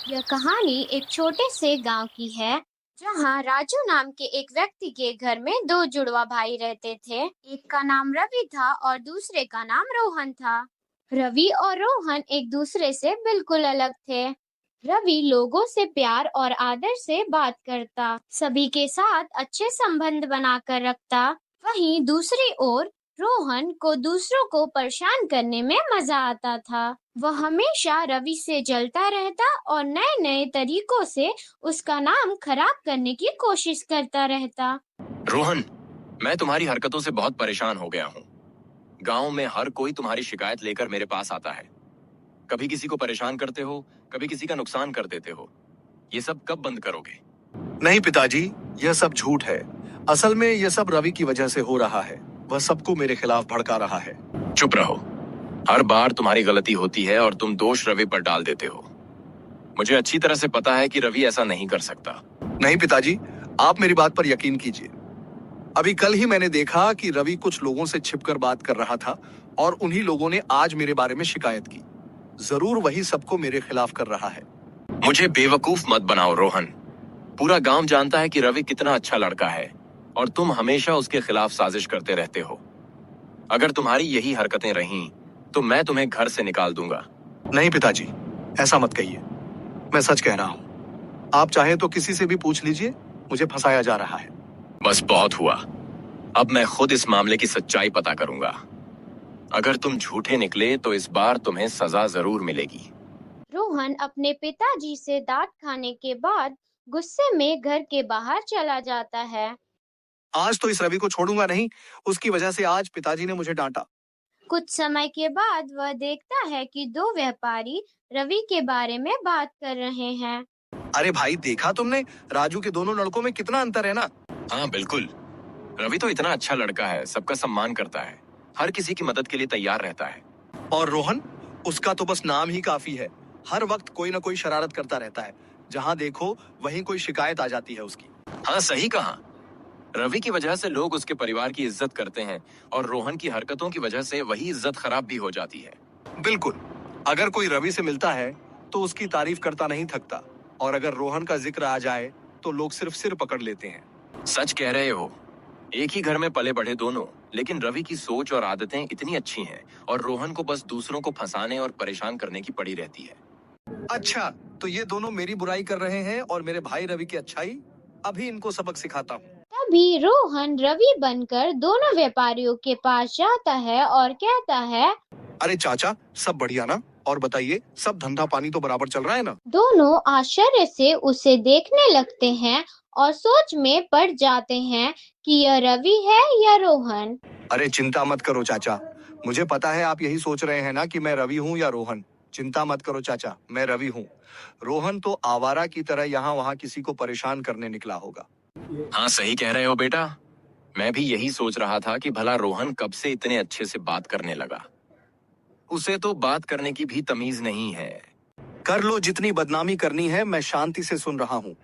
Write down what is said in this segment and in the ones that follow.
यह कहानी एक छोटे से गांव की है, जहां राजू नाम के एक व्यक्ति के घर में दो जुड़वा भाई रहते थे। एक का नाम रवि था और दूसरे का नाम रोहन था। रवि और रोहन एक दूसरे से बिल्कुल अलग थे। रवि लोगों से प्यार और आदर से बात करता, सभी के साथ अच्छे संबंध बनाकर रखता। वहीं दूसरी ओर रोहन को दूसरों को परेशान करने में मजा आता था। वह हमेशा रवि से जलता रहता और नए नए तरीकों से उसका नाम खराब करने की कोशिश करता रहता। रोहन, मैं तुम्हारी हरकतों से बहुत परेशान हो गया हूँ। गांव में हर कोई तुम्हारी शिकायत लेकर मेरे पास आता है। कभी किसी को परेशान करते हो, कभी किसी का नुकसान कर देते हो। ये सब कब बंद करोगे? नहीं पिताजी, यह सब झूठ है। असल में यह सब रवि की वजह से हो रहा है। वह सबको मेरे खिलाफ भड़का रहा है। चुप रहो। हर बार तुम्हारी गलती होती है और तुम दोष रवि पर डाल देते हो। मुझे अच्छी तरह से पता है कि रवि ऐसा नहीं कर सकता। नहीं पिताजी, आप मेरी बात पर यकीन कीजिए। अभी कल ही मैंने देखा कि रवि कुछ लोगों से छिपकर बात कर रहा था और उन्हीं लोगों ने आज मेरे बारे में शिकायत की। जरूर वही सबको मेरे खिलाफ कर रहा है। मुझे बेवकूफ मत बनाओ रोहन। पूरा गांव जानता है कि रवि कितना अच्छा लड़का है और तुम हमेशा उसके खिलाफ साजिश करते रहते हो। अगर तुम्हारी यही हरकतें रहीं, तो मैं तुम्हें घर से निकाल दूंगा। नहीं पिताजी, ऐसा मत कहिए। मैं सच कह रहा हूँ। आप चाहे तो किसी से भी पूछ लीजिए, मुझे फंसाया जा रहा है। बस बहुत हुआ। अब मैं खुद इस मामले की सच्चाई पता करूंगा। अगर तुम झूठे निकले तो इस बार तुम्हें सजा जरूर मिलेगी। रोहन अपने पिताजी से डांट खाने के बाद गुस्से में घर के बाहर चला जाता है। आज तो इस रवि को छोड़ूंगा नहीं। उसकी वजह से आज पिताजी ने मुझे डांटा। कुछ समय के बाद वह देखता है कि दो व्यापारी रवि के बारे में बात कर रहे हैं। अरे भाई, देखा तुमने? राजू के दोनों लड़कों में कितना अंतर है ना। हाँ बिल्कुल। रवि तो इतना अच्छा लड़का है, सबका सम्मान करता है, हर किसी की मदद के लिए तैयार रहता है। और रोहन, उसका तो बस नाम ही काफी है। हर वक्त कोई ना कोई शरारत करता रहता है। जहाँ देखो वहीं कोई शिकायत आ जाती है उसकी। हाँ सही कहा। रवि की वजह से लोग उसके परिवार की इज्जत करते हैं और रोहन की हरकतों की वजह से वही इज्जत खराब भी हो जाती है। बिल्कुल। अगर कोई रवि से मिलता है तो उसकी तारीफ करता नहीं थकता, और अगर रोहन का जिक्र आ जाए तो लोग सिर्फ सिर पकड़ लेते हैं। सच कह रहे हो। एक ही घर में पले बढ़े दोनों, लेकिन रवि की सोच और आदतें इतनी अच्छी हैं और रोहन को बस दूसरों को फंसाने और परेशान करने की पड़ी रहती है। अच्छा, तो ये दोनों मेरी बुराई कर रहे हैं और मेरे भाई रवि की अच्छाई। अभी इनको सबक सिखाता हूँ। तभी रोहन रवि बनकर दोनों व्यापारियों के पास जाता है और कहता है, अरे चाचा, सब बढ़िया ना? और बताइए, सब धंधा पानी तो बराबर चल रहा है ना? दोनों आश्चर्य से उसे देखने लगते हैं और सोच में पड़ जाते हैं कि यह रवि है या रोहन। अरे चिंता मत करो चाचा। मुझे पता है आप यही सोच रहे हैं ना कि मैं रवि हूँ या रोहन। चिंता मत करो चाचा, मैं रवि हूँ। रोहन तो आवारा की तरह यहाँ वहाँ किसी को परेशान करने निकला होगा। हाँ सही कह रहे हो बेटा। मैं भी यही सोच रहा था कि भला रोहन कब से इतने अच्छे से बात करने लगा। उसे तो बात करने की भी तमीज नहीं है। कर लो जितनी बदनामी करनी है, मैं शांति से सुन रहा हूँ।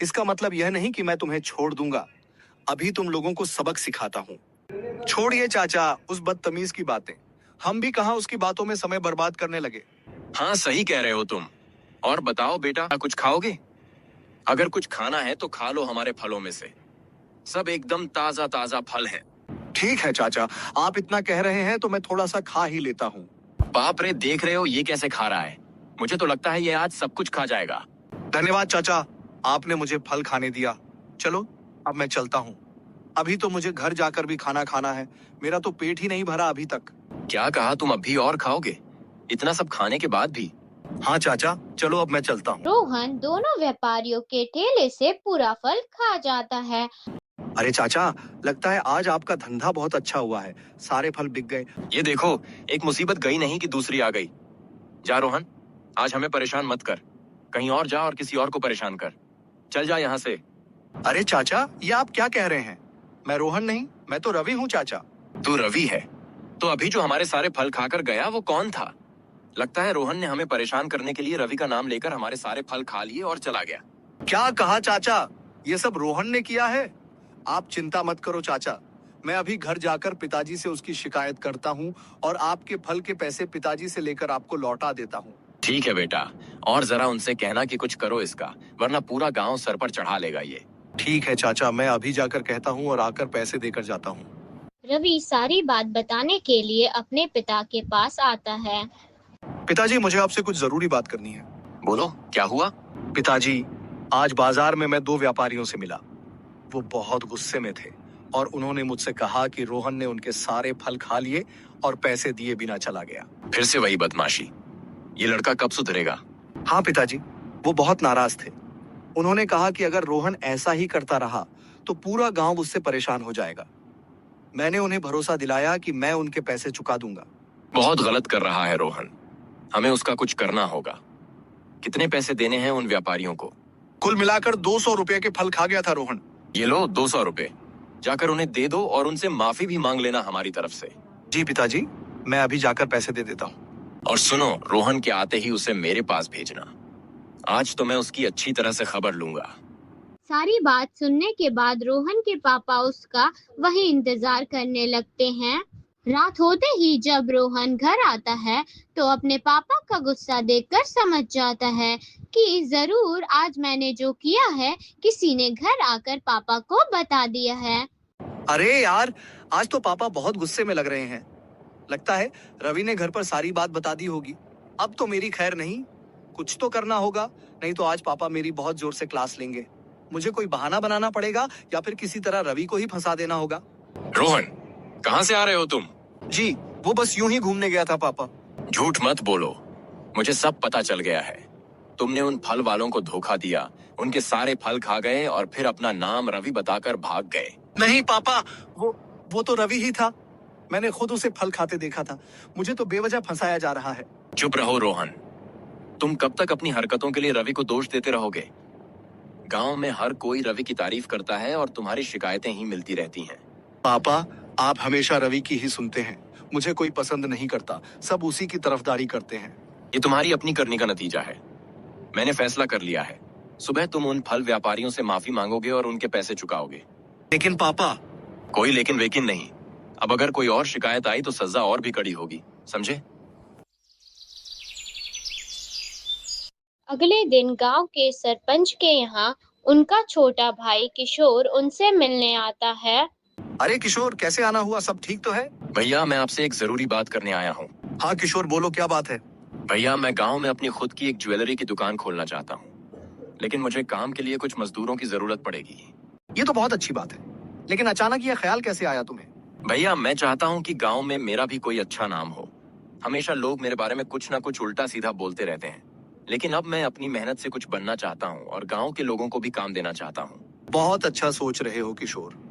इसका मतलब यह नहीं कि मैं तुम्हें छोड़ दूंगा। अभी तुम लोगों को सबक सिखाता हूँ। छोड़िए चाचा उस बदतमीज की बातें। हम भी कहाँ उसकी बातों में समय बर्बाद करने लगे। हाँ सही कह रहे हो तुम। और बताओ बेटा, कुछ खाओगे? अगर कुछ खाना है तो खा लो हमारे फलों में से। सब एकदम ताजा ताजा फल हैं। ठीक है चाचा, आप इतना कह रहे हैं तो मैं थोड़ा सा खा ही लेता हूँ। बाप रे, देख रहे हो ये कैसे खा रहा है। मुझे तो लगता है ये आज सब कुछ खा जाएगा। धन्यवाद चाचा, आपने मुझे फल खाने दिया। चलो अब मैं चलता हूँ। अभी तो मुझे घर जाकर भी खाना खाना है। मेरा तो पेट ही नहीं भरा अभी तक। क्या कहा, तुम अभी और खाओगे? इतना सब खाने के बाद भी? हाँ चाचा, चलो अब मैं चलता हूँ। रोहन दोनों व्यापारियों के ठेले से पूरा फल खा जाता है। अरे चाचा, लगता है आज आपका धंधा बहुत अच्छा हुआ है। सारे फल बिक गए। ये देखो, एक मुसीबत गई नहीं कि दूसरी आ गई। जा रोहन, आज हमें परेशान मत कर। कहीं और जा और किसी और को परेशान कर। चल जा यहाँ से। अरे चाचा, ये आप क्या कह रहे हैं? मैं रोहन नहीं, मैं तो रवि हूँ चाचा। तू रवि है? तो अभी जो हमारे सारे फल खाकर गया वो कौन था? लगता है रोहन ने हमें परेशान करने के लिए रवि का नाम लेकर हमारे सारे फल खा लिए और चला गया। क्या कहा चाचा? ये सब रोहन ने किया है? आप चिंता मत करो चाचा। मैं अभी घर जाकर पिताजी से उसकी शिकायत करता हूँ और आपके फल के पैसे पिताजी से लेकर आपको लौटा देता हूँ। ठीक है बेटा, और जरा उनसे कहना कि कुछ करो इसका, वरना पूरा गांव सर पर चढ़ा लेगा ये। ठीक है चाचा, मैं अभी जाकर कहता हूँ और आकर पैसे देकर जाता हूँ। रवि सारी बात बताने के लिए अपने पिता के पास आता है। पिताजी, मुझे आपसे कुछ जरूरी बात करनी है। बोलो, क्या हुआ? पिताजी, आज बाजार में मैं दो व्यापारियों से मिला। वो बहुत गुस्से में थे और उन्होंने मुझसे कहा कि रोहन ने उनके सारे फल खा लिए और पैसे दिए बिना चला गया। फिर से वही बदमाशी। ये लड़का कब सुधरेगा? हाँ पिताजी, वो बहुत नाराज थे। उन्होंने कहा कि अगर रोहन ऐसा ही करता रहा तो पूरा गांव उससे परेशान हो जाएगा। मैंने उन्हें भरोसा दिलाया कि मैं उनके पैसे चुका दूंगा। बहुत गलत कर रहा है रोहन, हमें उसका कुछ करना होगा। कितने पैसे देने हैं उन व्यापारियों को? कुल मिलाकर 200 रुपए के फल खा गया था रोहन। ये लो 200 रुपए, जाकर उन्हें दे दो और उनसे माफी भी मांग लेना हमारी तरफ से। जी पिताजी, मैं अभी जाकर पैसे दे देता हूँ। और सुनो, रोहन के आते ही उसे मेरे पास भेजना। आज तो मैं उसकी अच्छी तरह से खबर लूंगा। सारी बात सुनने के बाद रोहन के पापा उसका वही इंतजार करने लगते हैं। रात होते ही जब रोहन घर आता है तो अपने पापा का गुस्सा देखकर समझ जाता है कि जरूर आज मैंने जो किया है किसी ने घर आकर पापा को बता दिया है। अरे यार, आज तो पापा बहुत गुस्से में लग रहे हैं। लगता है रवि ने घर पर सारी बात बता दी होगी। अब तो मेरी खैर नहीं, कुछ तो करना होगा, नहीं तो आज पापा मेरी बहुत जोर से क्लास लेंगे। मुझे कोई बहाना बनाना पड़ेगा या फिर किसी तरह रवि को ही फंसा देना होगा। रोहन, कहाँ से आ रहे हो तुम? जी, वो बस यूं ही घूमने गया था पापा। झूठ मत बोलो, मुझे सब पता चल गया है। तुमने उन फल वालों को धोखा दिया, उनके सारे फल खा गए और फिर अपना नाम रवि बताकर भाग गए। नहीं पापा, वो तो रवि ही था। मैंने खुद उसे फल खाते देखा था। मुझे तो बेवजह फंसाया जा रहा है। चुप रहो रोहन, तुम कब तक अपनी हरकतों के लिए रवि को दोष देते रहोगे? गांव में हर कोई रवि की तारीफ करता है और तुम्हारी शिकायतें ही मिलती रहती हैं। पापा, आप हमेशा रवि की ही सुनते हैं। मुझे कोई पसंद नहीं करता, सब उसी की तरफदारी करते हैं। ये तुम्हारी अपनी करनी का नतीजा है। मैंने फैसला कर लिया है, सुबह तुम उन फल व्यापारियों से माफी मांगोगे और उनके पैसे चुकाओगे। लेकिन पापा। कोई लेकिन वेकिन नहीं। अब अगर कोई और शिकायत आई तो सजा और भी कड़ी होगी, समझे? अगले दिन गांव के सरपंच के यहाँ उनका छोटा भाई किशोर उनसे मिलने आता है। अरे किशोर, कैसे आना हुआ? सब ठीक तो है? भैया, मैं आपसे एक जरूरी बात करने आया हूँ। हाँ किशोर, बोलो क्या बात है? भैया, मैं गांव में अपनी खुद की एक ज्वेलरी की दुकान खोलना चाहता हूँ, लेकिन मुझे काम के लिए कुछ मजदूरों की जरूरत पड़ेगी। ये तो बहुत अच्छी बात है, लेकिन अचानक ये ख्याल कैसे आया तुम्हें? भैया, मैं चाहता हूँ कि गांव में मेरा भी कोई अच्छा नाम हो। हमेशा लोग मेरे बारे में कुछ ना कुछ उल्टा सीधा बोलते रहते हैं, लेकिन अब मैं अपनी मेहनत से कुछ बनना चाहता हूँ और गांव के लोगों को भी काम देना चाहता हूँ। बहुत अच्छा सोच रहे हो किशोर।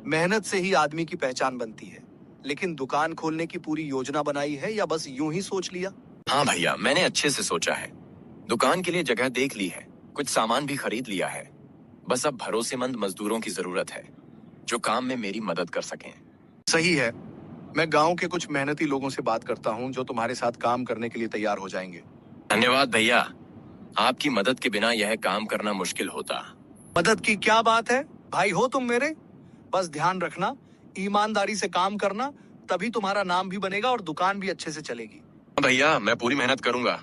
मेहनत से ही आदमी की पहचान बनती है। लेकिन दुकान खोलने की पूरी योजना बनाई है या बस यूं ही सोच लिया? हाँ भैया, मैंने अच्छे से सोचा है। दुकान के लिए जगह देख ली है, कुछ सामान भी खरीद लिया है। बस अब भरोसेमंद मजदूरों की जरूरत है जो काम में मेरी मदद कर सकें। सही है, मैं गांव के कुछ मेहनती लोगों से बात करता हूँ जो तुम्हारे साथ काम करने के लिए तैयार हो जाएंगे। धन्यवाद भैया, आपकी मदद के बिना यह काम करना मुश्किल होता। मदद की क्या बात है, भाई हो तुम मेरे। बस ध्यान रखना, ईमानदारी से काम करना, तभी तुम्हारा नाम भी बनेगा और दुकान भी अच्छे से चलेगी। भैया, मैं पूरी मेहनत करूंगा।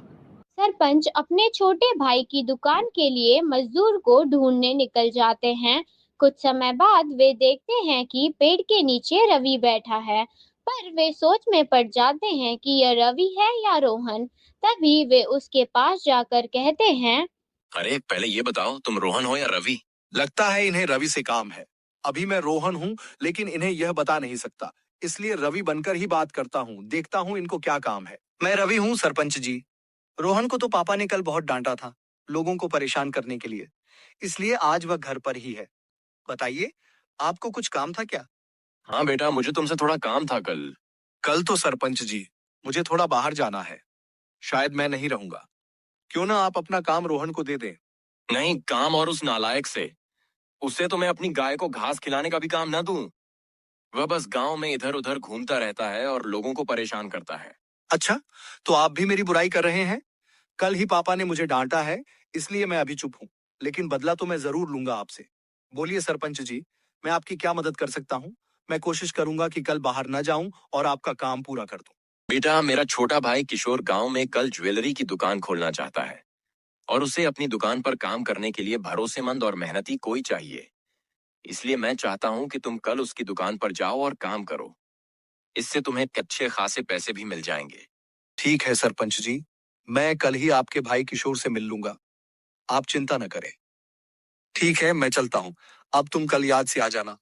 सरपंच अपने छोटे भाई की दुकान के लिए मजदूर को ढूंढने निकल जाते हैं। कुछ समय बाद वे देखते हैं कि पेड़ के नीचे रवि बैठा है, पर वे सोच में पड़ जाते हैं कि यह रवि है या रोहन। तभी वे उसके पास जाकर कहते हैं, अरे पहले ये बताओ, तुम रोहन हो या रवि? लगता है इन्हें रवि से काम है। अभी मैं रोहन हूँ, लेकिन इन्हें यह बता नहीं सकता, इसलिए रवि बनकर ही बात करता हूँ। देखता हूँ इनको क्या काम है। मैं रवि हूँ सरपंच जी। रोहन को तो पापा ने कल बहुत डांटा था, लोगों को परेशान करने के लिए, इसलिए आज वह घर पर ही है। बताइए, आपको कुछ काम था क्या? हाँ बेटा, मुझे तुमसे थोड़ा काम था कल। कल तो सरपंच जी, मुझे थोड़ा बाहर जाना है, शायद मैं नहीं रहूंगा। क्यों ना आप अपना काम रोहन को दे दें। नहीं, काम और उस नालायक से। उससे तो मैं अपनी गाय को घास खिलाने का भी काम ना दूं। वह बस गांव में इधर उधर घूमता रहता है और लोगों को परेशान करता है। अच्छा, तो आप भी मेरी बुराई कर रहे हैं? कल ही पापा ने मुझे डांटा है, इसलिए मैं अभी चुप हूँ, लेकिन बदला तो मैं जरूर लूंगा आपसे। बोलिए सरपंच जी, मैं आपकी क्या मदद कर सकता हूँ? मैं कोशिश करूंगा कि कल बाहर न जाऊं और आपका काम पूरा कर दूं। बेटा, मेरा छोटा भाई किशोर गांव में कल ज्वेलरी की दुकान खोलना चाहता है और उसे अपनी दुकान पर काम करने के लिए भरोसेमंद और मेहनती कोई चाहिए। इसलिए मैं चाहता हूं कि तुम कल उसकी दुकान पर जाओ और काम करो। इससे तुम्हें अच्छे खासे पैसे भी मिल जाएंगे। ठीक है सरपंच जी, मैं कल ही आपके भाई किशोर से मिल लूंगा। आप चिंता न करें। ठीक है, मैं चलता हूँ। अब तुम कल याद से आ जाना।